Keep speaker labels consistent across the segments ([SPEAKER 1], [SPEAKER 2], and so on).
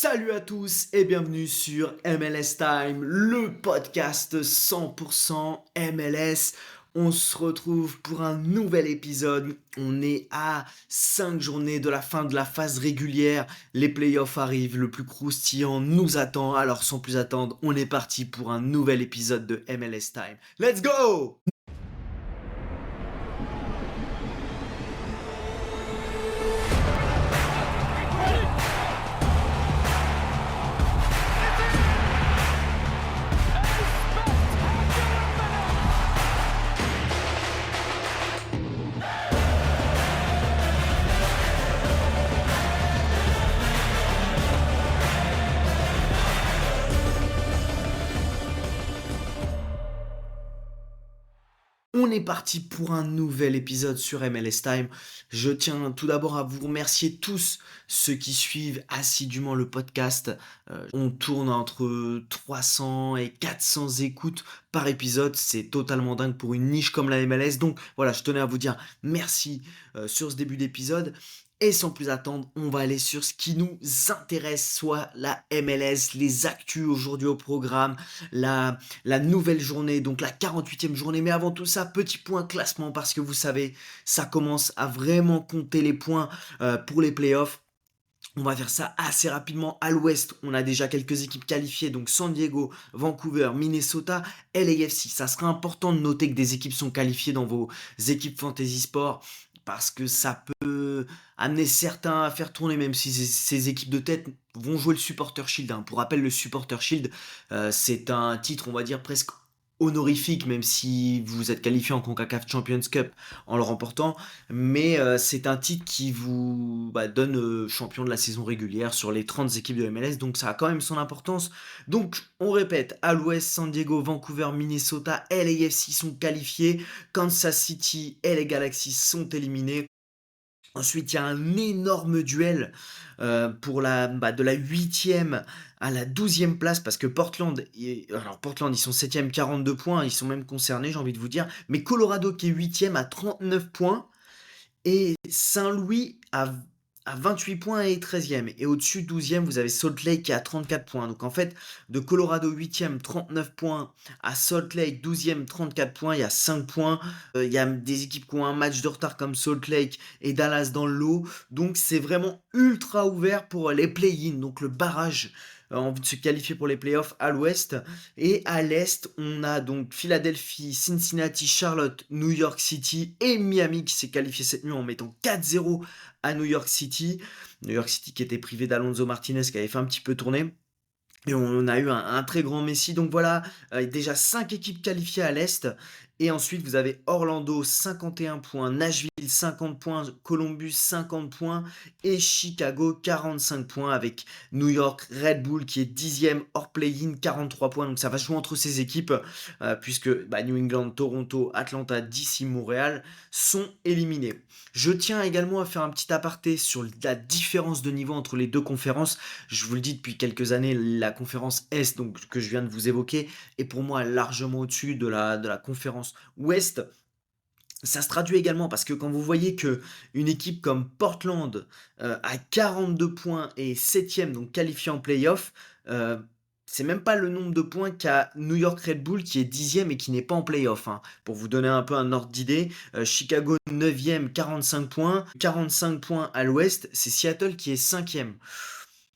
[SPEAKER 1] Salut à tous et bienvenue sur MLS Time, le podcast 100% MLS. On se retrouve pour un nouvel épisode. On est à 5 journées de la fin de la phase régulière. Les playoffs arrivent, le plus croustillant nous attend. Alors sans plus attendre, on est parti pour un nouvel épisode de MLS Time. Let's go! On est parti pour un nouvel épisode sur MLS Time. Je tiens tout d'abord à vous remercier tous ceux qui suivent assidûment le podcast. On tourne entre 300 et 400 écoutes par épisode. C'est totalement dingue pour une niche comme la MLS. Donc voilà, je tenais à vous dire merci sur ce début d'épisode. Et sans plus attendre, on va aller sur ce qui nous intéresse, soit la MLS, les actus aujourd'hui au programme, la nouvelle journée, donc la 48e journée. Mais avant tout ça, petit point classement, parce que vous savez, ça commence à vraiment compter les points pour les playoffs. On va faire ça assez rapidement. À l'ouest, on a déjà quelques équipes qualifiées, donc San Diego, Vancouver, Minnesota, LAFC. Ça sera important de noter que des équipes sont qualifiées dans vos équipes Fantasy Sport, parce que ça peut amener certains à faire tourner, même si ces équipes de tête vont jouer le Supporter Shield, hein. Pour rappel, le Supporter Shield, c'est un titre, on va dire, presque honorifique, même si vous êtes qualifié en CONCACAF Champions Cup en le remportant, mais c'est un titre qui vous donne champion de la saison régulière sur les 30 équipes de MLS, donc ça a quand même son importance. Donc on répète, à l'ouest, San Diego, Vancouver, Minnesota, LAFC sont qualifiés, Kansas City et les Galaxy sont éliminés. Ensuite, il y a un énorme duel pour de la 8e à la 12e place, parce que Portland, ils sont 7e, 42 points, ils sont même concernés, j'ai envie de vous dire. Mais Colorado, qui est 8e, à 39 points. Et Saint-Louis à 28 points et 13e. Et au-dessus, 12e, vous avez Salt Lake qui est à 34 points. Donc en fait, de Colorado 8e, 39 points, à Salt Lake 12e, 34 points, il y a 5 points. Il y a des équipes qui ont un match de retard comme Salt Lake et Dallas dans le lot. Donc c'est vraiment ultra ouvert pour les play-in, donc le barrage en vue de se qualifier pour les playoffs à l'ouest. Et à l'est, on a donc Philadelphie, Cincinnati, Charlotte, New York City et Miami qui s'est qualifié cette nuit en mettant 4-0 à New York City. New York City qui était privé d'Alonso Martinez qui avait fait un petit peu tourner. Et on a eu un très grand Messi. Donc voilà, déjà 5 équipes qualifiées à l'Est. Et ensuite, vous avez Orlando, 51 points, Nashville, 50 points, Columbus, 50 points, et Chicago, 45 points, avec New York, Red Bull, qui est 10e hors play-in, 43 points. Donc ça va jouer entre ces équipes, puisque New England, Toronto, Atlanta, DC, Montréal sont éliminés. Je tiens également à faire un petit aparté sur la différence de niveau entre les deux conférences. Je vous le dis depuis quelques années, la conférence Est, donc que je viens de vous évoquer, est pour moi largement au-dessus de la conférence Ouest. Ça se traduit également parce que quand vous voyez que une équipe comme Portland a 42 points et 7e, donc qualifiée en playoff, euh, c'est même pas le nombre de points qu'a New York Red Bull qui est 10e et qui n'est pas en playoff, hein. Pour vous donner un peu un ordre d'idée, Chicago 9e, 45 points, 45 points à l'ouest, c'est Seattle qui est 5e.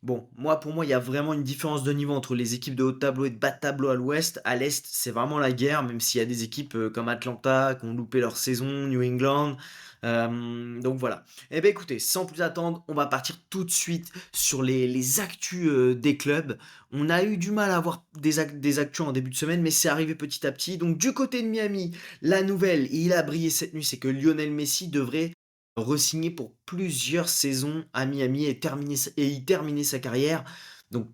[SPEAKER 1] Bon, pour moi, il y a vraiment une différence de niveau entre les équipes de haut de tableau et de bas de tableau à l'ouest. À l'est, c'est vraiment la guerre, même s'il y a des équipes comme Atlanta qui ont loupé leur saison, New England. Donc voilà. Eh bien écoutez, sans plus attendre, on va partir tout de suite sur les actus des clubs. On a eu du mal à avoir des actus en début de semaine, mais c'est arrivé petit à petit. Donc du côté de Miami, la nouvelle, et il a brillé cette nuit, c'est que Lionel Messi devrait re-signer pour plusieurs saisons à Miami et y terminer sa carrière. Donc,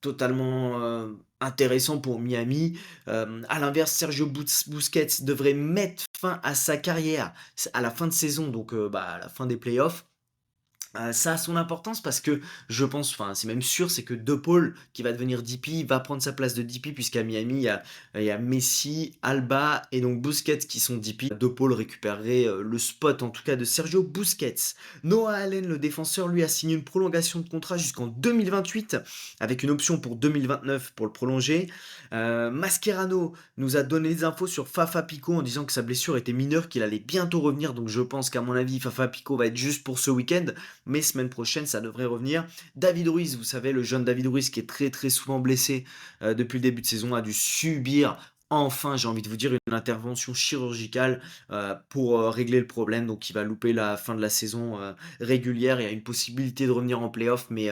[SPEAKER 1] totalement intéressant pour Miami. À l'inverse, Sergio Busquets devrait mettre fin à sa carrière à la fin de saison, donc à la fin des playoffs. Ça a son importance parce que je pense, enfin, c'est même sûr, c'est que De Paul, qui va devenir DP, va prendre sa place de DP puisqu'à Miami, il y a Messi, Alba et donc Busquets qui sont DP. De Paul récupérerait, le spot, en tout cas, de Sergio Busquets. Noah Allen, le défenseur, lui, a signé une prolongation de contrat jusqu'en 2028 avec une option pour 2029 pour le prolonger. Mascherano nous a donné des infos sur Fafa Pico en disant que sa blessure était mineure, qu'il allait bientôt revenir, donc je pense qu'à mon avis, Fafa Pico va être juste pour ce week-end mais semaine prochaine, ça devrait revenir. David Ruiz, vous savez, le jeune David Ruiz qui est très très souvent blessé depuis le début de saison, a dû subir enfin, j'ai envie de vous dire, une intervention chirurgicale pour régler le problème. Donc il va louper la fin de la saison régulière. Il y a une possibilité de revenir en playoff, mais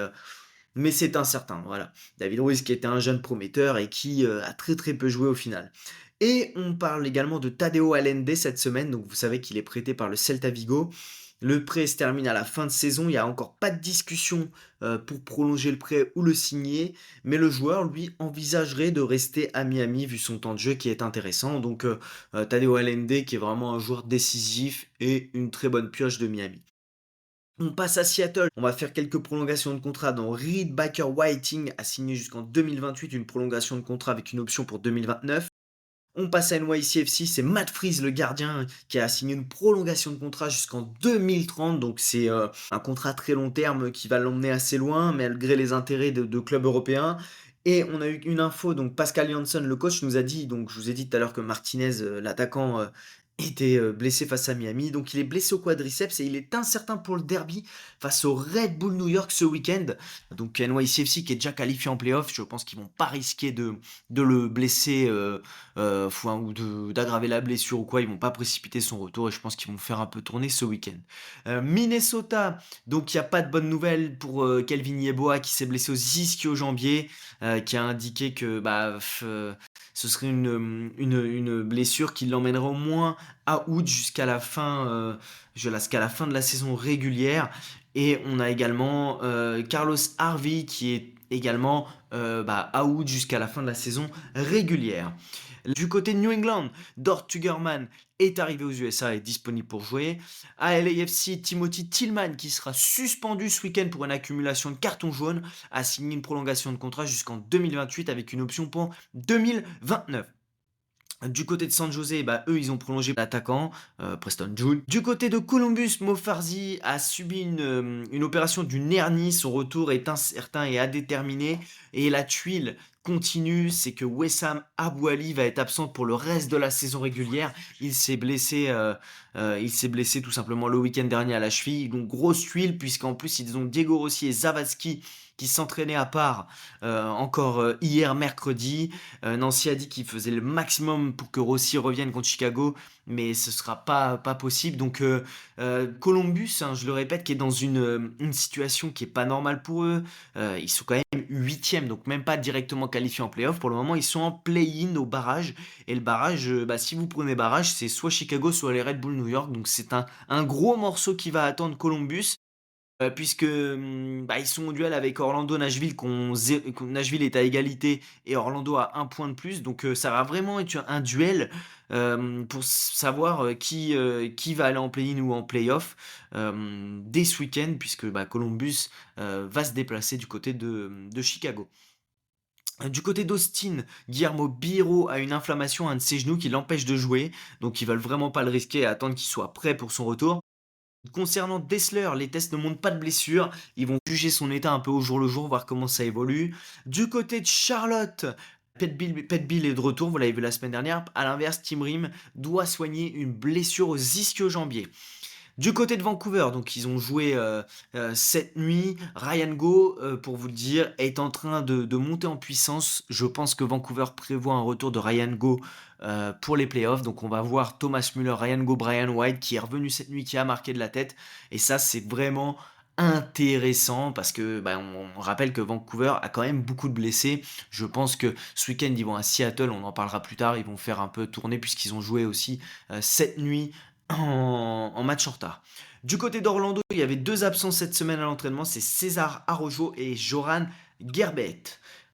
[SPEAKER 1] c'est incertain. Voilà. David Ruiz qui était un jeune prometteur et qui a très très peu joué au final. Et on parle également de Tadeo Allende cette semaine. Donc vous savez qu'il est prêté par le Celta Vigo. Le prêt se termine à la fin de saison, il n'y a encore pas de discussion pour prolonger le prêt ou le signer, mais le joueur, lui, envisagerait de rester à Miami vu son temps de jeu qui est intéressant. Donc Tadeo Allende qui est vraiment un joueur décisif et une très bonne pioche de Miami. On passe à Seattle, on va faire quelques prolongations de contrat. Dans Reed Baker Whiting a signé jusqu'en 2028 une prolongation de contrat avec une option pour 2029. On passe à NYCFC, c'est Matt Freeze, le gardien, qui a signé une prolongation de contrat jusqu'en 2030. Donc c'est un contrat très long terme qui va l'emmener assez loin, malgré les intérêts de clubs européens. Et on a eu une info, donc Pascal Janssen, le coach, nous a dit, donc je vous ai dit tout à l'heure que Martinez, l'attaquant, était blessé face à Miami. Donc il est blessé au quadriceps et il est incertain pour le derby face au Red Bull New York ce week-end. Donc NYCFC qui est déjà qualifié en playoff, je pense qu'ils vont pas risquer de le blesser ou d'aggraver la blessure ou quoi, ils vont pas précipiter son retour et je pense qu'ils vont faire un peu tourner ce week-end. Minnesota, donc il n'y a pas de bonne nouvelle pour Kelvin Yeboah qui s'est blessé aux ischio-jambiers, qui a indiqué que ce serait une blessure qui l'emmènerait au moins à août jusqu'à la fin de la saison régulière. Et on a également Carlos Harvey qui est également out jusqu'à la fin de la saison régulière. Du côté de New England, Dort Tugerman est arrivé aux USA et est disponible pour jouer. À LAFC, Timothy Tillman, qui sera suspendu ce week-end pour une accumulation de cartons jaunes, a signé une prolongation de contrat jusqu'en 2028 avec une option pour 2029. Du côté de San Jose, eux, ils ont prolongé l'attaquant, Preston Jude. Du côté de Columbus, Mo Farsi a subi une opération d'une hernie. Son retour est incertain et indéterminé. Et la tuile continue, c'est que Wessam Abouali va être absent pour le reste de la saison régulière. Il s'est blessé tout simplement le week-end dernier à la cheville. Donc grosse tuile, puisqu'en plus, ils ont Diego Rossi et Zavadski qui s'entraînaient à part encore hier mercredi. Nancy a dit qu'il faisait le maximum pour que Rossi revienne contre Chicago, mais ce sera pas possible. Donc Columbus, hein, je le répète, qui est dans une situation qui est pas normale pour eux. Ils sont quand même huitièmes, donc même pas directement qualifiés en playoff. Pour le moment, ils sont en play-in au barrage. Et le barrage, si vous prenez barrage, c'est soit Chicago, soit les Red Bull New York. Donc c'est un gros morceau qui va attendre Columbus. Puisque ils sont au duel avec Orlando Nashville, Nashville est à égalité et Orlando a un point de plus, donc ça va vraiment être un duel pour savoir qui va aller en play-in ou en play-off dès ce week-end, puisque Columbus va se déplacer du côté de Chicago. Du côté d'Austin, Guillermo Biro a une inflammation à un de ses genoux qui l'empêche de jouer, donc ils veulent vraiment pas le risquer et attendre qu'il soit prêt pour son retour. Concernant Dessler, les tests ne montrent pas de blessure. Ils vont juger son état un peu au jour le jour, voir comment ça évolue. Du côté de Charlotte, Pet Bill est de retour, vous l'avez vu la semaine dernière. À l'inverse, Tim Rim doit soigner une blessure aux ischio-jambiers. Du côté de Vancouver, donc ils ont joué cette nuit. Ryan Go, pour vous le dire, est en train de monter en puissance. Je pense que Vancouver prévoit un retour de Ryan Go pour les playoffs. Donc on va voir Thomas Muller, Ryan Go, Brian White qui est revenu cette nuit, qui a marqué de la tête. Et ça, c'est vraiment intéressant parce que on rappelle que Vancouver a quand même beaucoup de blessés. Je pense que ce week-end ils vont à Seattle, on en parlera plus tard, ils vont faire un peu tourner puisqu'ils ont joué aussi cette nuit en match en retard. Du côté d'Orlando, il y avait deux absences cette semaine à l'entraînement, c'est César Arrojo et Joran Gerbet.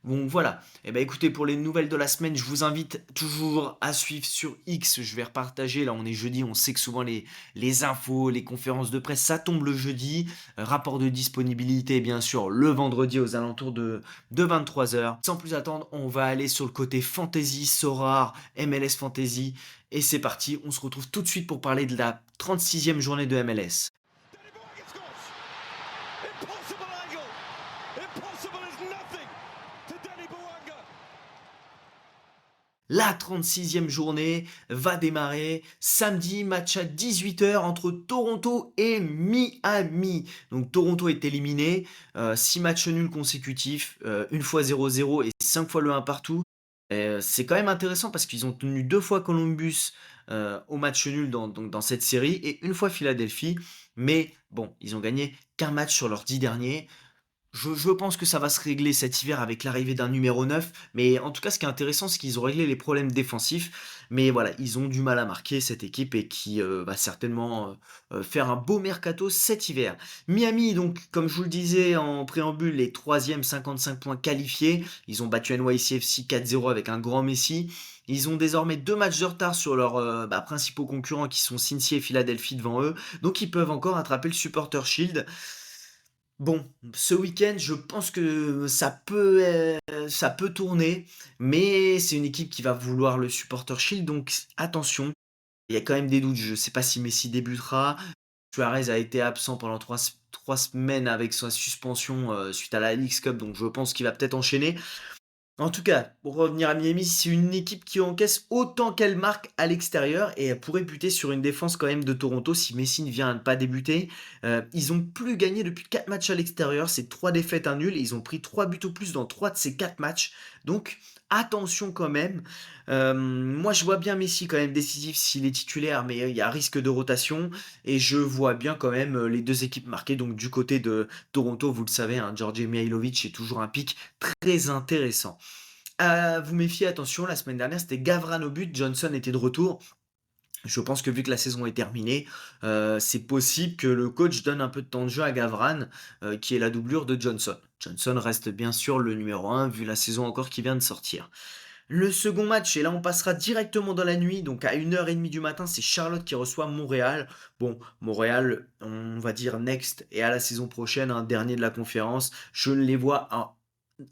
[SPEAKER 1] Donc voilà. Et ben écoutez, pour les nouvelles de la semaine, je vous invite toujours à suivre sur X. Je vais repartager. Là, on est jeudi. On sait que souvent les infos, les conférences de presse, ça tombe le jeudi. Rapport de disponibilité, bien sûr, le vendredi aux alentours de 23 h. Sans plus attendre, on va aller sur le côté fantasy, Sorare, MLS Fantasy. Et c'est parti. On se retrouve tout de suite pour parler de la 36e journée de MLS.
[SPEAKER 2] Danny Boyega scores! Impossible angle! Impossible is nothing to Danny Boyega!
[SPEAKER 1] La 36e journée va démarrer samedi, match à 18 h entre Toronto et Miami. Donc Toronto est éliminé, 6 matchs nuls consécutifs, une fois 0-0 et 5 fois le 1 partout. C'est quand même intéressant parce qu'ils ont tenu 2 fois Columbus, au match nul dans cette série et une fois Philadelphie. Mais bon, ils ont gagné qu'un match sur leurs 10 derniers. Je pense que ça va se régler cet hiver avec l'arrivée d'un numéro 9, mais en tout cas, ce qui est intéressant, c'est qu'ils ont réglé les problèmes défensifs, mais voilà, ils ont du mal à marquer cette équipe et qui va certainement faire un beau mercato cet hiver. Miami, donc, comme je vous le disais en préambule, les 3e, 55 points qualifiés. Ils ont battu NYCFC 4-0 avec un grand Messi. Ils ont désormais 2 matchs de retard sur leurs principaux concurrents qui sont Cincy et Philadelphie devant eux, donc ils peuvent encore attraper le Supporter Shield. Bon, ce week-end, je pense que ça peut tourner, mais c'est une équipe qui va vouloir le Supporter Shield, donc attention. Il y a quand même des doutes. Je ne sais pas si Messi débutera. Suarez a été absent pendant 3 semaines avec sa suspension suite à la Leagues Cup, donc je pense qu'il va peut-être enchaîner. En tout cas, pour revenir à Miami, c'est une équipe qui encaisse autant qu'elle marque à l'extérieur et elle pourrait buter sur une défense quand même de Toronto si Messi ne vient à ne pas débuter. Ils ont plus gagné depuis 4 matchs à l'extérieur, c'est 3 défaites, un nul et ils ont pris 3 buts au plus dans 3 de ces 4 matchs. Donc attention quand même. Moi je vois bien Messi quand même décisif s'il est titulaire, mais il y a risque de rotation et je vois bien quand même les deux équipes marquées. Donc du côté de Toronto, vous le savez, hein, Djordje Mihailovic est toujours un pic très intéressant. À vous méfier, attention, la semaine dernière, c'était Gavran au but, Johnson était de retour. Je pense que vu que la saison est terminée, c'est possible que le coach donne un peu de temps de jeu à Gavran, qui est la doublure de Johnson. Johnson reste bien sûr le numéro 1 vu la saison encore qui vient de sortir. Le second match, et là on passera directement dans la nuit, donc à 1 h 30 du matin, c'est Charlotte qui reçoit Montréal. Bon, Montréal, on va dire next, et à la saison prochaine, un dernier de la conférence. Je ne les vois à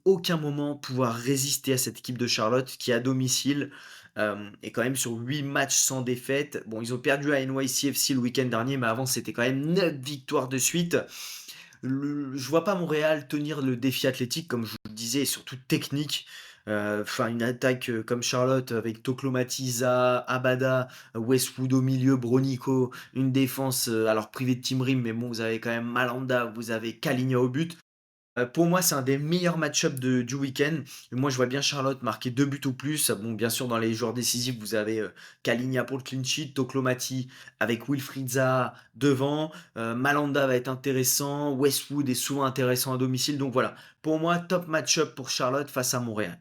[SPEAKER 1] aucun moment pouvoir résister à cette équipe de Charlotte qui, à domicile, est quand même sur 8 matchs sans défaite. Bon, ils ont perdu à NYCFC le week-end dernier, mais avant c'était quand même 9 victoires de suite. Je vois pas Montréal tenir le défi athlétique, comme je vous le disais, et surtout technique. Enfin, une attaque comme Charlotte avec Toklo Matiza, Abada, Westwood au milieu, Bronico, une défense alors privée de Tim Rim, mais bon, vous avez quand même Malanda, vous avez Kalinja au but. Pour moi, c'est un des meilleurs match-up du week-end. Et moi, je vois bien Charlotte marquer 2 buts ou plus. Bon, bien sûr, dans les joueurs décisifs, vous avez Kalinja pour le clean sheet, Toklomati avec Wilfried Zaha devant. Malanda va être intéressant. Westwood est souvent intéressant à domicile. Donc voilà, pour moi, top match-up pour Charlotte face à Montréal.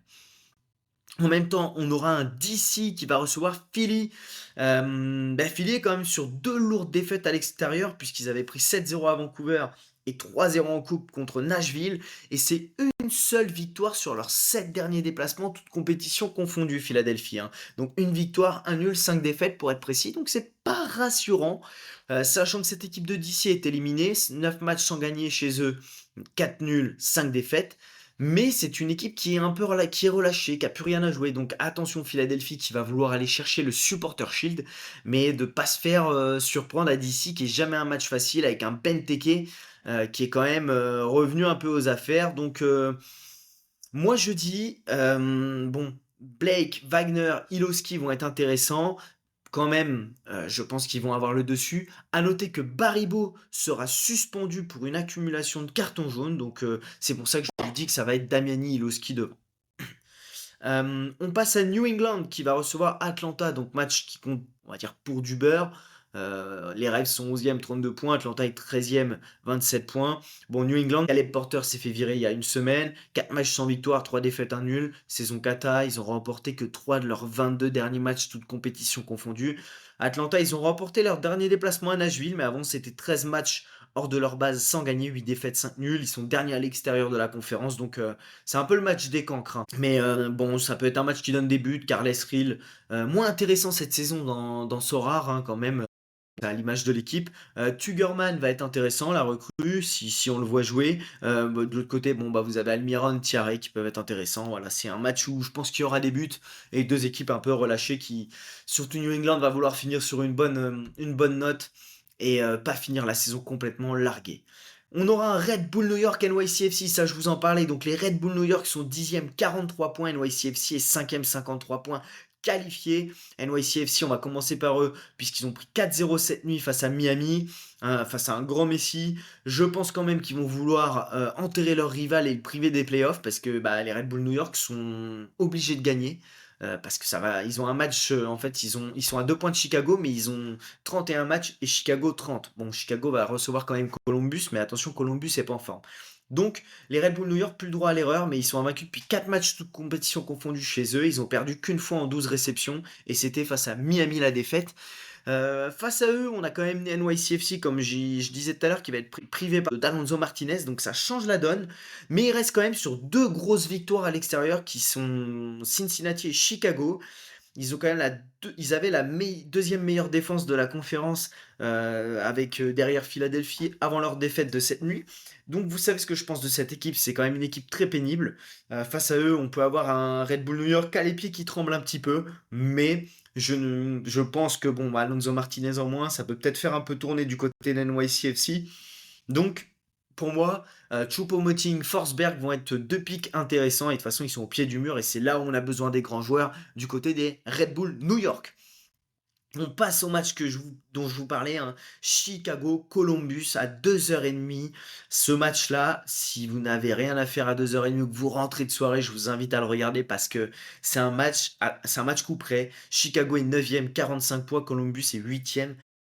[SPEAKER 1] En même temps, on aura un DC qui va recevoir Philly. Philly est quand même sur 2 lourdes défaites à l'extérieur, puisqu'ils avaient pris 7-0 à Vancouver et 3-0 en coupe contre Nashville. Et c'est une seule victoire sur leurs 7 derniers déplacements, toutes compétitions confondues, Philadelphie, hein. Donc une victoire, un nul, 5 défaites pour être précis. Donc c'est pas rassurant, sachant que cette équipe de DC est éliminée, 9 matchs sans gagner chez eux, 4 nuls, 5 défaites. Mais c'est une équipe qui est un peu qui est relâchée, qui a plus rien à jouer. Donc attention Philadelphie qui va vouloir aller chercher le Supporter Shield, mais de pas se faire surprendre à DC qui est jamais un match facile avec un Benteke qui est quand même revenu un peu aux affaires. Donc moi je dis bon, Blake, Wagner, Iloski vont être intéressants. Quand même, je pense qu'ils vont avoir le dessus. À noter que Baribo sera suspendu pour une accumulation de cartons jaunes, donc c'est pour ça que je vous dis que ça va être Damiani Iloski devant. On passe à New England qui va recevoir Atlanta, donc match qui compte, on va dire, pour du beurre. Les Ravens sont 11e, 32 points. Atlanta est 13e, 27 points. Bon, New England, Caleb Porter s'est fait virer il y a une semaine. 4 matchs sans victoire, 3 défaites, 1 nul. Saison kata, ils ont remporté que 3 de leurs 22 derniers matchs, toutes compétitions confondues. Atlanta, ils ont remporté leur dernier déplacement à Nashville, mais avant c'était 13 matchs hors de leur base sans gagner, 8 défaites, 5 nuls. Ils sont derniers à l'extérieur de la conférence, donc c'est un peu le match des cancres, hein. Mais bon, ça peut être un match qui donne des buts. Carles Ril, moins intéressant cette saison dans Sorare, hein, quand même, à l'image de l'équipe. Tugerman va être intéressant, la recrue, si on le voit jouer. De l'autre côté, bon, bah, vous avez Almiron, Thierry qui peuvent être intéressants. Voilà, c'est un match où je pense qu'il y aura des buts et deux équipes un peu relâchées qui, surtout New England, va vouloir finir sur une bonne note et pas finir la saison complètement larguée. On aura un Red Bull New York NYCFC, ça je vous en parlais. Donc les Red Bull New York sont 10e 43 points, NYCFC est 5e 53 points qualifiés. NYCFC, on va commencer par eux, puisqu'ils ont pris 4-0 cette nuit face à Miami, hein, face à un grand Messi. Je pense quand même qu'ils vont vouloir enterrer leur rival et le priver des playoffs, parce que bah, les Red Bull New York sont obligés de gagner. Parce que ça va, ils ont un match, en fait, ils sont à 2 points de Chicago, mais ils ont 31 matchs et Chicago 30. Bon, Chicago va recevoir quand même Columbus, mais attention, Columbus n'est pas en forme. Donc, les Red Bull New York, plus le droit à l'erreur, mais ils sont invaincus depuis 4 matchs toutes compétitions confondues chez eux. Ils ont perdu qu'une fois en 12 réceptions, et c'était face à Miami la défaite. Face à eux, on a quand même NYCFC, comme je disais tout à l'heure, qui va être privé d'Alonso Martinez, donc ça change la donne. Mais il reste quand même sur deux grosses victoires à l'extérieur qui sont Cincinnati et Chicago. Ils ont quand même ils avaient la deuxième meilleure défense de la conférence avec derrière Philadelphie avant leur défaite de cette nuit. Donc vous savez ce que je pense de cette équipe, c'est quand même une équipe très pénible. Face à eux, on peut avoir un Red Bull New York à les pieds qui tremble un petit peu, mais je pense que bon, Alonso Martinez en moins, ça peut peut-être faire un peu tourner du côté de NYCFC. Donc pour moi, Choupo-Moting, Forsberg vont être deux pics intéressants et de toute façon ils sont au pied du mur et c'est là où on a besoin des grands joueurs du côté des Red Bull New York. On passe au match dont je vous parlais, hein, Chicago-Columbus à 2h30. Ce match-là, si vous n'avez rien à faire à 2h30 ou que vous rentrez de soirée, je vous invite à le regarder parce que c'est un match coup près. Chicago est 9e, 45 points, Columbus est 8e.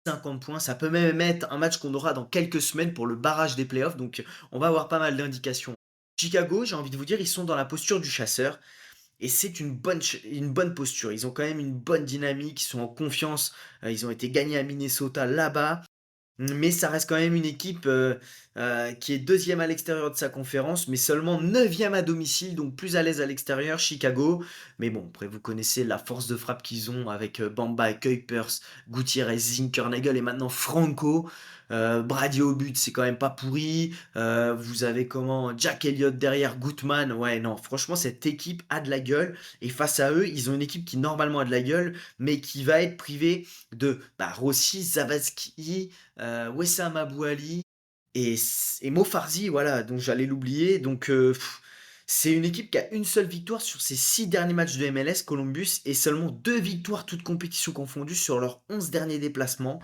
[SPEAKER 1] 50 points, ça peut même être un match qu'on aura dans quelques semaines pour le barrage des playoffs, donc on va avoir pas mal d'indications. Chicago, j'ai envie de vous dire, ils sont dans la posture du chasseur, et c'est une bonne posture. Ils ont quand même une bonne dynamique, ils sont en confiance, ils ont été gagnés à Minnesota là-bas. Mais ça reste quand même une équipe qui est deuxième à l'extérieur de sa conférence, mais seulement neuvième à domicile, donc plus à l'aise à l'extérieur, Chicago. Mais bon, après vous connaissez la force de frappe qu'ils ont avec Bamba, Kuipers, Gutiérrez, Zinkernagel et maintenant Franco. Brady au but, c'est quand même pas pourri. Vous avez comment Jack Elliott derrière, Gutman. Ouais, non, franchement, cette équipe a de la gueule. Et face à eux, ils ont une équipe qui normalement a de la gueule, mais qui va être privée de Rossi, Zavadski, Wessam Abouali et Mo Farsi, voilà, donc j'allais l'oublier. Donc c'est une équipe qui a une seule victoire sur ses 6 derniers matchs de MLS, Columbus, et seulement 2 victoires toutes compétitions confondues sur leurs 11 derniers déplacements.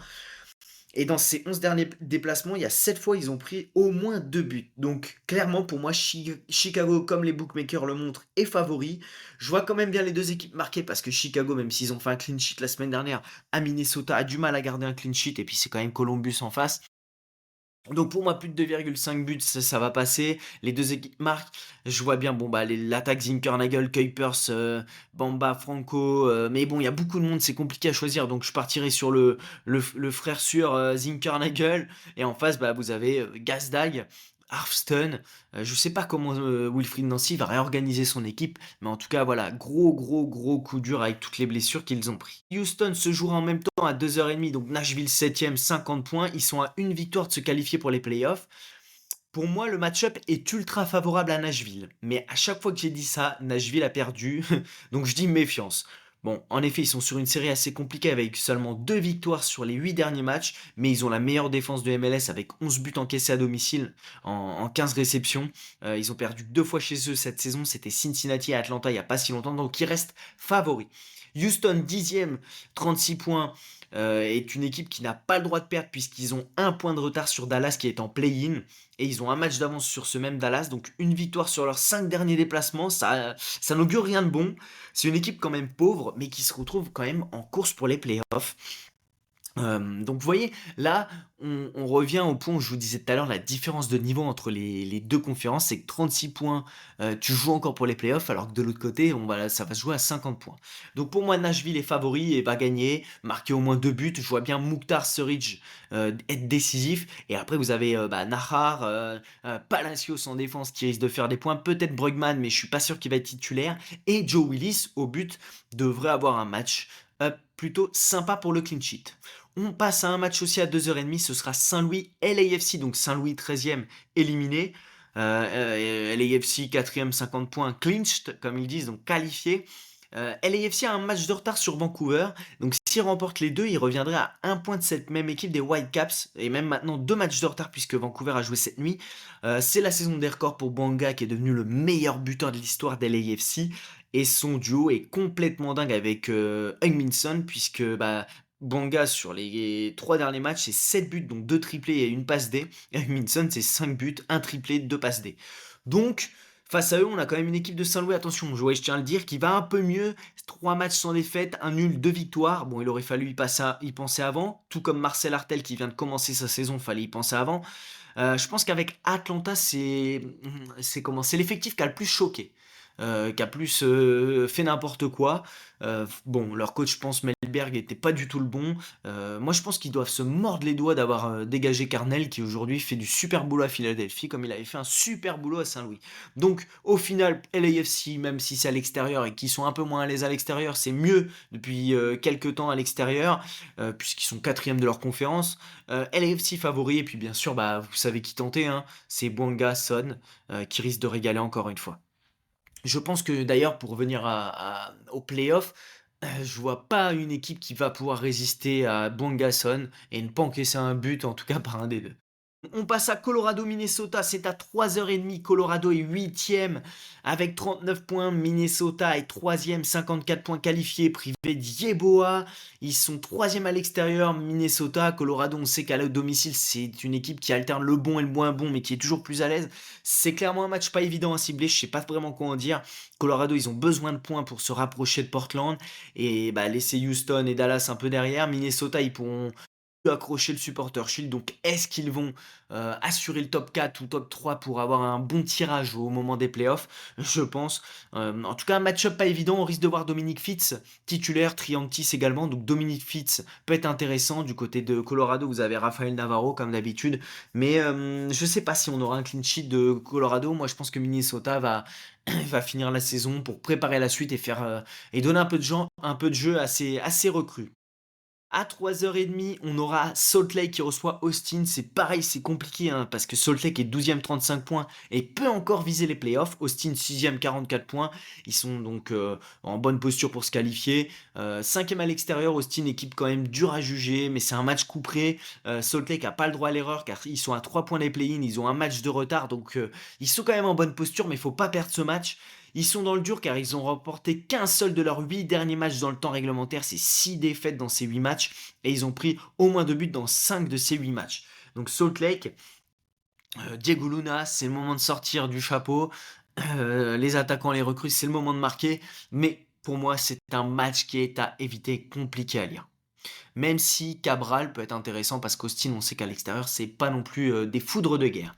[SPEAKER 1] Et dans ces 11 derniers déplacements, il y a 7 fois, ils ont pris au moins 2 buts. Donc, clairement, pour moi, Chicago, comme les bookmakers le montrent, est favori. Je vois quand même bien les deux équipes marquées parce que Chicago, même s'ils ont fait un clean sheet la semaine dernière, à Minnesota a du mal à garder un clean sheet. Et puis, c'est quand même Columbus en face. Donc pour moi, plus de 2,5 buts, ça va passer. Les deux équipes marquent. Je vois bien, bon bah l'attaque Zinkernagel, Kuipers, Bamba, Franco. Mais bon, il y a beaucoup de monde, c'est compliqué à choisir. Donc je partirai sur le frère sûr Zinkernagel. Et en face, bah, vous avez Gazdag, Arfston. Je sais pas comment Wilfried Nancy va réorganiser son équipe. Mais en tout cas, voilà, gros coup dur avec toutes les blessures qu'ils ont pris. Houston se jouera en même temps à 2h30, donc Nashville 7ème, 50 points. Ils sont à une victoire de se qualifier pour les playoffs. Pour moi, le match-up est ultra favorable à Nashville. Mais à chaque fois que j'ai dit ça, Nashville a perdu. Donc je dis méfiance. Bon, en effet, ils sont sur une série assez compliquée avec seulement 2 victoires sur les 8 derniers matchs, mais ils ont la meilleure défense de MLS avec 11 buts encaissés à domicile en 15 réceptions. Ils ont perdu 2 fois chez eux cette saison, c'était Cincinnati et Atlanta il n'y a pas si longtemps, donc ils restent favoris. Houston 10e, 36 points, est une équipe qui n'a pas le droit de perdre puisqu'ils ont un point de retard sur Dallas qui est en play-in et ils ont un match d'avance sur ce même Dallas, donc une victoire sur leurs 5 derniers déplacements, ça n'augure rien de bon. C'est une équipe quand même pauvre mais qui se retrouve quand même en course pour les playoffs. Donc vous voyez, là, on revient au point où je vous disais tout à l'heure, la différence de niveau entre les 2 conférences, c'est que 36 points, tu joues encore pour les playoffs, alors que de l'autre côté, ça va se jouer à 50 points. Donc pour moi, Nashville est favori et va gagner, marquer au moins 2 buts. Je vois bien Mukhtar Suric, être décisif et après vous avez, Nahar, Palacios en défense qui risque de faire des points, peut-être Brugman, mais je suis pas sûr qu'il va être titulaire et Joe Willis au but devrait avoir un match, plutôt sympa pour le clean sheet. On passe à un match aussi à 2h30, ce sera Saint-Louis LAFC, donc Saint-Louis 13e éliminé. LAFC 4e 50 points, clinched comme ils disent, donc qualifié. LAFC a un match de retard sur Vancouver, donc s'ils remportent les deux, ils reviendraient à un point de cette même équipe des Whitecaps, et même maintenant 2 matchs de retard puisque Vancouver a joué cette nuit. C'est la saison des records pour Bouanga qui est devenu le meilleur buteur de l'histoire des LAFC, et son duo est complètement dingue avec Heung-Min puisque Bouanga sur les 3 derniers matchs, c'est 7 buts, donc 2 triplés et une passe D. Et Minson, c'est 5 buts, un triplé, 2 passes D. Donc, face à eux, on a quand même une équipe de Saint-Louis, attention, je tiens à le dire, qui va un peu mieux. 3 matchs sans défaite, un nul, 2 victoires. Bon, il aurait fallu y penser avant. Tout comme Marcel Artel qui vient de commencer sa saison, fallait y penser avant. Je pense qu'avec Atlanta, c'est l'effectif qui a le plus choqué. Qui a plus fait n'importe quoi. Bon, leur coach, je pense, Melberg, était pas du tout le bon. Moi, je pense qu'ils doivent se mordre les doigts d'avoir dégagé Carnell, qui aujourd'hui fait du super boulot à Philadelphie, comme il avait fait un super boulot à Saint-Louis. Donc, au final, LAFC, même si c'est à l'extérieur et qu'ils sont un peu moins à l'aise à l'extérieur, c'est mieux depuis quelques temps à l'extérieur, puisqu'ils sont quatrième de leur conférence. LAFC favori, et puis bien sûr, vous savez qui tenter, hein, c'est Bouanga Son, qui risque de régaler encore une fois. Je pense que d'ailleurs, pour revenir aux playoffs, je vois pas une équipe qui va pouvoir résister à Bwangason et ne pas encaisser un but, en tout cas par un des deux. On passe à Colorado-Minnesota, c'est à 3h30. Colorado est 8e avec 39 points. Minnesota est 3e, 54 points qualifiés, privé d'Yeboah. Ils sont 3e à l'extérieur. Minnesota, Colorado, on sait qu'à le domicile, c'est une équipe qui alterne le bon et le moins bon, mais qui est toujours plus à l'aise. C'est clairement un match pas évident à cibler, je sais pas vraiment quoi en dire. Colorado, ils ont besoin de points pour se rapprocher de Portland et laisser Houston et Dallas un peu derrière. Minnesota, ils pourront accrocher le supporter shield. Donc, est-ce qu'ils vont assurer le top 4 ou top 3 pour avoir un bon tirage au moment des playoffs? Je pense. En tout cas, un match-up pas évident. On risque de voir Dominic Fitz titulaire, Triantis également. Donc, Dominic Fitz peut être intéressant. Du côté de Colorado, vous avez Rafael Navarro comme d'habitude. Mais je sais pas si on aura un clean sheet de Colorado. Moi, je pense que Minnesota va finir la saison pour préparer la suite et et donner un peu de jeu à ses recrues. À 3h30, on aura Salt Lake qui reçoit Austin. C'est pareil, c'est compliqué parce que Salt Lake est 12e 35 points et peut encore viser les playoffs. Austin 6e 44 points. Ils sont donc en bonne posture pour se qualifier. 5e à l'extérieur, Austin, équipe quand même dure à juger, mais c'est un match couperé. Salt Lake n'a pas le droit à l'erreur car ils sont à 3 points des play-in. Ils ont un match de retard, donc ils sont quand même en bonne posture, mais il ne faut pas perdre ce match. Ils sont dans le dur car ils ont remporté qu'un seul de leurs 8 derniers matchs dans le temps réglementaire. C'est 6 défaites dans ces 8 matchs et ils ont pris au moins 2 buts dans 5 de ces 8 matchs. Donc Salt Lake, Diego Luna, c'est le moment de sortir du chapeau. Les attaquants, les recrues, c'est le moment de marquer. Mais pour moi, c'est un match qui est à éviter, compliqué à lire. Même si Cabral peut être intéressant parce qu'Austin, on sait qu'à l'extérieur, c'est pas non plus des foudres de guerre.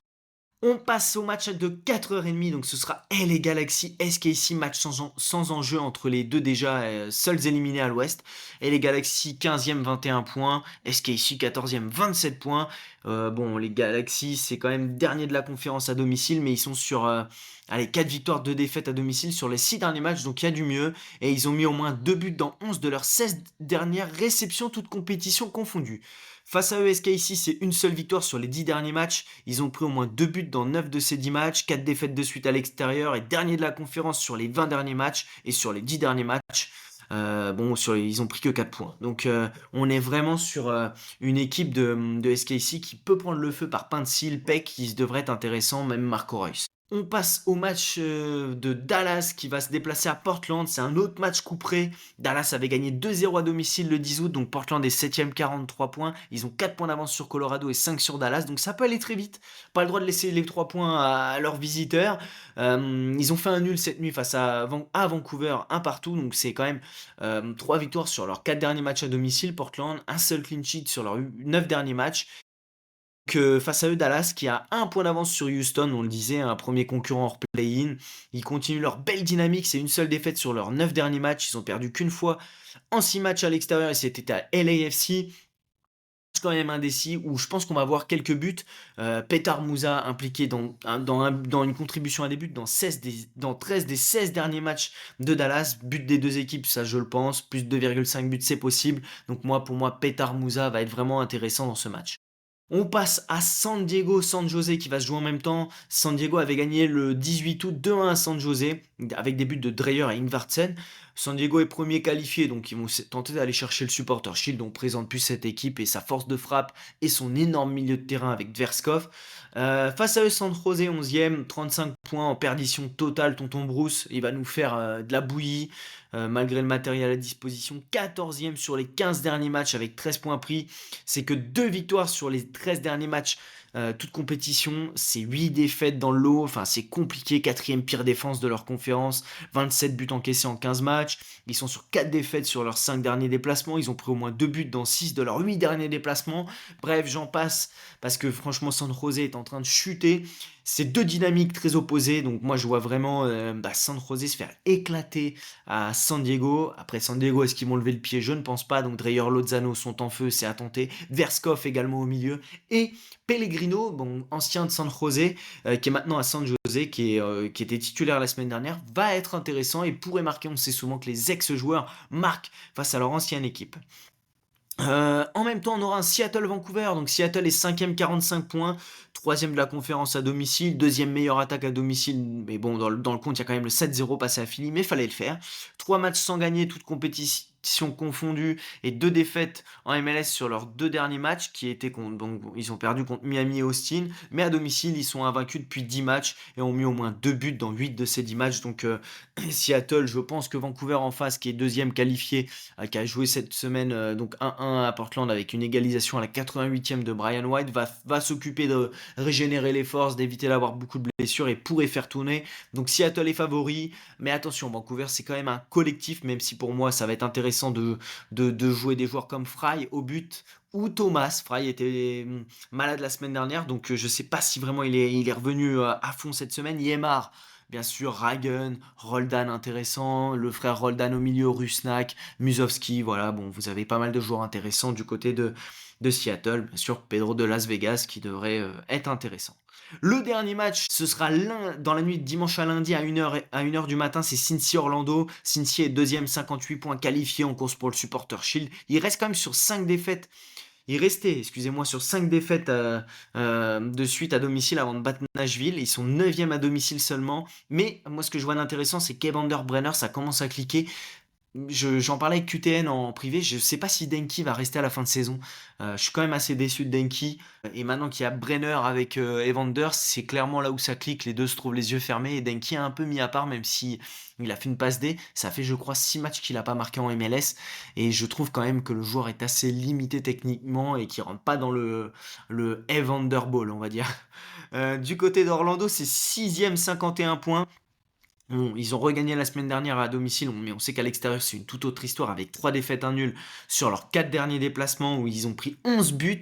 [SPEAKER 1] On passe au match de 4h30, donc ce sera LA Galaxy SKC, match sans enjeu entre les deux déjà seuls éliminés à l'ouest. LA Galaxy 15e 21 points, SKC 14e 27 points. Bon, les Galaxy c'est quand même dernier de la conférence à domicile, mais ils sont sur 4 victoires, 2 défaites à domicile sur les 6 derniers matchs, donc il y a du mieux. Et ils ont mis au moins 2 buts dans 11 de leurs 16 dernières réceptions, toutes compétitions confondues. Face à ESK ici, c'est une seule victoire sur les 10 derniers matchs. Ils ont pris au moins 2 buts dans 9 de ces 10 matchs, 4 défaites de suite à l'extérieur et dernier de la conférence sur les 20 derniers matchs et sur les 10 derniers matchs. Ils ont pris que 4 points. Donc on est vraiment sur une équipe de SKC qui peut prendre le feu par Pencil, Peck, qui devrait être intéressant, même Marco Reus. On passe au match, de Dallas qui va se déplacer à Portland. C'est un autre match couperé. Dallas avait gagné 2-0 à domicile le 10 août, donc Portland est 7e, 43 points. Ils ont 4 points d'avance sur Colorado et 5 sur Dallas, donc ça peut aller très vite. Pas le droit de laisser les 3 points à leurs visiteurs. Ils ont fait un nul cette nuit face à Vancouver, un partout, donc c'est quand même 3 victoires sur leurs 4 derniers matchs à domicile, Portland. Un seul clean sheet sur leurs 9 derniers matchs. Que face à eux, Dallas, qui a un point d'avance sur Houston, on le disait, un premier concurrent hors play-in. Ils continuent leur belle dynamique, c'est une seule défaite sur leurs 9 derniers matchs. Ils ont perdu qu'une fois en 6 matchs à l'extérieur et c'était à LAFC. Quand même indécis où je pense qu'on va voir quelques buts. Petar Musa impliqué dans une contribution à des buts dans 13 des 16 derniers matchs de Dallas. But des deux équipes, ça je le pense. Plus de 2,5 buts, c'est possible. Donc pour moi, Petar Musa va être vraiment intéressant dans ce match. On passe à San Diego, San José qui va se jouer en même temps. San Diego avait gagné le 18 août 2-1 à San José avec des buts de Dreyer et Ingvartsen. San Diego est premier qualifié, donc ils vont tenter d'aller chercher le Supporter Shield. On présente plus cette équipe et sa force de frappe et son énorme milieu de terrain avec Dverskov. Face à eux, San José 11e, 35 points en perdition totale. Tonton Bruce, il va nous faire de la bouillie malgré le matériel à disposition. 14e sur les 15 derniers matchs avec 13 points pris. C'est que 2 victoires sur les 13 derniers matchs, toute compétition. C'est 8 défaites dans le lot. Enfin, c'est compliqué. Quatrième pire défense de leur conférence. 27 buts encaissés en 15 matchs. Ils sont sur 4 défaites sur leurs 5 derniers déplacements. Ils ont pris au moins 2 buts dans 6 de leurs 8 derniers déplacements. Bref, j'en passe parce que franchement, San José est en train de chuter. C'est deux dynamiques très opposées. Donc moi, je vois vraiment San José se faire éclater à San Diego. Après San Diego, est-ce qu'ils vont lever le pied? Je ne pense pas. Donc Dreyer, Lozano sont en feu, c'est à tenter. Verskov également au milieu. Et Pellegrino, bon, ancien de San José, qui est maintenant à San José, qui était titulaire la semaine dernière, va être intéressant et pourrait marquer. On sait souvent que les ex-joueurs marquent face à leur ancienne équipe. En même temps, on aura un Seattle-Vancouver. Donc Seattle est 5e, 45 points, 3e de la conférence à domicile, deuxième meilleure attaque à domicile. Mais bon, dans le compte, il y a quand même le 7-0 passé à Philly, mais fallait le faire. 3 matchs sans gagner, toutes compétitions confondues, et 2 défaites en MLS sur leurs 2 derniers matchs, qui étaient donc ils ont perdu contre Miami et Austin, mais à domicile, ils sont invaincus depuis 10 matchs et ont mis au moins 2 buts dans 8 de ces 10 matchs. Donc Seattle, je pense que Vancouver en face, qui est deuxième qualifié, qui a joué cette semaine donc 1-1 à Portland avec une égalisation à la 88e de Brian White, va s'occuper de régénérer les forces, d'éviter d'avoir beaucoup de blessures et pourrait faire tourner. Donc Seattle est favori, mais attention, Vancouver c'est quand même un collectif, même si pour moi ça va être intéressant de jouer des joueurs comme Fry au but ou Thomas. Fry était malade la semaine dernière, donc je sais pas si vraiment il est revenu à fond cette semaine. Yemar, bien sûr, Ragen, Roldan intéressant, le frère Roldan au milieu, Rusnak, Musovski, voilà, bon, vous avez pas mal de joueurs intéressants du côté de Seattle, bien sûr, Pedro de Las Vegas qui devrait être intéressant. Le dernier match, ce sera dans la nuit de dimanche à lundi à 1h du matin, c'est Cincy-Orlando. Cincy est deuxième, 58 points qualifié en course pour le Supporter Shield. Il reste quand même sur 5 défaites. Il restait, excusez-moi, sur 5 défaites de suite à domicile avant de battre Nashville. Ils sont 9e à domicile seulement. Mais moi, ce que je vois d'intéressant, c'est qu'Evander Brenner, ça commence à cliquer. J'en parlais avec QTN en privé, je sais pas si Denki va rester à la fin de saison. Je suis quand même assez déçu de Denki. Et maintenant qu'il y a Brenner avec Evander, c'est clairement là où ça clique. Les deux se trouvent les yeux fermés. Et Denki a un peu mis à part, même si il a fait une passe D. Ça fait, je crois, 6 matchs qu'il a pas marqué en MLS. Et je trouve quand même que le joueur est assez limité techniquement et qu'il rentre pas dans le Evander Ball, on va dire. Du côté d'Orlando, c'est 6e, 51 points. Bon, ils ont regagné la semaine dernière à domicile, mais on sait qu'à l'extérieur, c'est une toute autre histoire avec 3 défaites, un nul sur leurs 4 derniers déplacements où ils ont pris 11 buts.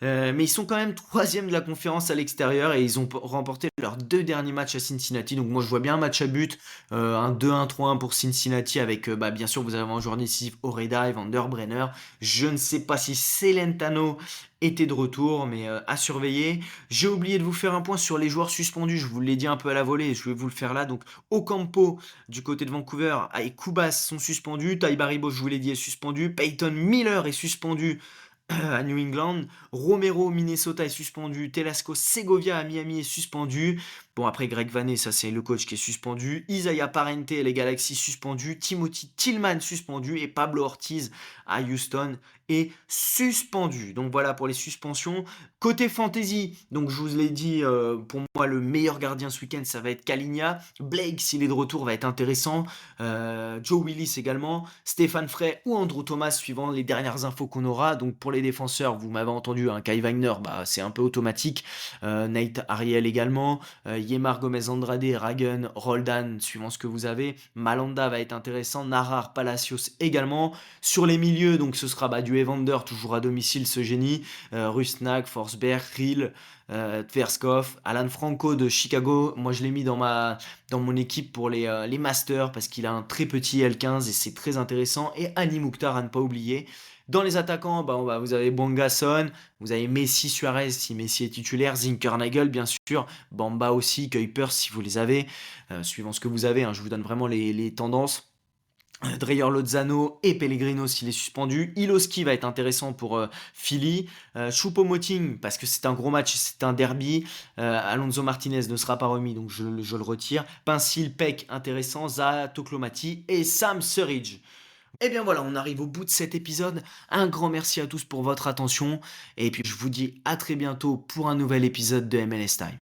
[SPEAKER 1] Mais ils sont quand même troisième de la conférence à l'extérieur et ils ont remporté leurs 2 derniers matchs à Cincinnati. Donc moi je vois bien un match à but, un 2-1, 3-1 pour Cincinnati avec bien sûr vous avez un joueur décisif Oreda, Evander, Brenner. Je ne sais pas si Celentano était de retour, mais à surveiller. J'ai oublié de vous faire un point sur les joueurs suspendus. Je vous l'ai dit un peu à la volée et je vais vous le faire là. Donc Ocampo du côté de Vancouver et Kubas sont suspendus. Ty Baribo, je vous l'ai dit, est suspendu. Peyton Miller est suspendu à New England. Romero, Minnesota est suspendu. Telasco Segovia à Miami est suspendu. Bon, après, Greg Vanney, ça, c'est le coach qui est suspendu. Isaiah Parente, les Galaxies, suspendu. Timothy Tillman, suspendu. Et Pablo Ortiz à Houston est suspendu. Donc voilà pour les suspensions. Côté fantasy, donc je vous l'ai dit, pour moi, le meilleur gardien ce week-end, ça va être Kalinja. Blake, s'il est de retour, va être intéressant. Joe Willis également. Stéphane Frey ou Andrew Thomas, suivant les dernières infos qu'on aura. Donc pour les défenseurs, vous m'avez entendu, hein, Kai Wagner, bah, c'est un peu automatique. Nate Ariel également. Yemar Gomez Andrade, Ragen, Roldan, suivant ce que vous avez. Malanda va être intéressant. Narar, Palacios également. Sur les milieux, donc ce sera du Evander, toujours à domicile, ce génie. Rusnak, Forsberg, Rill, Tverskov, Alan Franco de Chicago. Moi, je l'ai mis dans mon équipe pour les Masters parce qu'il a un très petit L15 et c'est très intéressant. Et Ali Mouktar à ne pas oublier. Dans les attaquants, vous avez Bongasson, vous avez Messi, Suarez si Messi est titulaire, Zinkernagel bien sûr, Bamba aussi, Kuipers si vous les avez, suivant ce que vous avez, hein, je vous donne vraiment les tendances. Dreyer Lozano et Pellegrino s'il est suspendu. Iloski va être intéressant pour Philly. Choupo-Moting, parce que c'est un gros match, c'est un derby. Alonso Martinez ne sera pas remis, donc je le retire. Pinsil, Peck, intéressant. Zaha Toklomati et Sam Surridge. Et bien voilà, on arrive au bout de cet épisode. Un grand merci à tous pour votre attention. Et puis je vous dis à très bientôt pour un nouvel épisode de MLS Time.